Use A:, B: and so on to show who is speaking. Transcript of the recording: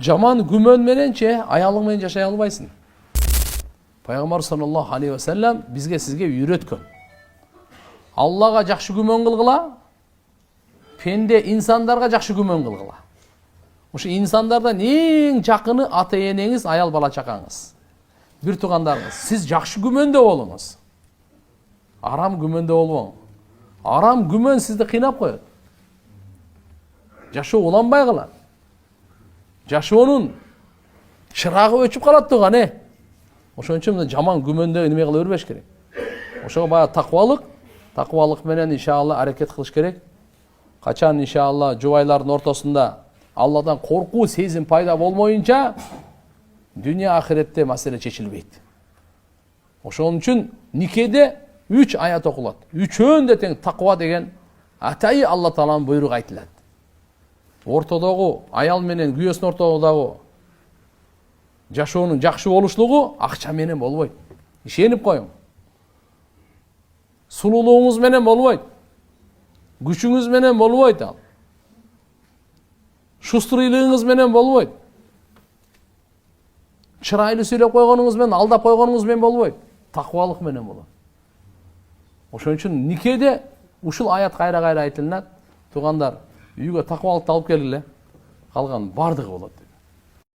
A: Жаман күмөн мененче аялың менен жашай албайсың. Пайгамбар саллаллаху алейхи ва саллям бизге сизге үйрөткөн. Аллага жакшы күмөн кылгыла, пенде инсандарга жакшы күмөн кылгыла. Ошо инсандардан эң жакыны ата энеңиз, аял бала чакаңыз, бир туугандарыңыз. Сиз жакшы күмөндө болуңуз. Арам күмөндө болбоң. Арам күмөн сизди кыйнап коет. Жашоо уланбай калат. Жашоонун чырагы өчүп калат туган, Ошон үчүн жаман күмөндө неме кыла бербеш керек. Ошого баягы такыбалык менен иншалла аракет кылыш керек. Качан иншалла жубайлардын ортосунда Алладан коркуу сезим пайда болмоюнча дүйнө ахиретте маселе чечилбейт. Ошон үчүн никеде 3 аят окулат. Үчөөндө тең таква деген атайы Алла Тааланын буйругу айтылат. Ортодогу аял менен күйөөсүнүн ортодогу жашоонун жакшы болушлугу акча менен болбойт. Ишенип коюң. Сулуулугуңуз менен болбойт. Күчүңүз менен болбойт ал. Шустрыйлыгыңыз менен болбойт. Чырайлуу сүйлөп койгонуңуз менен, алдап койгонуңуз менен болбойт. Таквалык менен болот. Ошон үчүн никеде ушул аят кайра-кайра айтылат. Туугандар, үйгө таквалыкты алып келгиле. Калган бардыгы болот.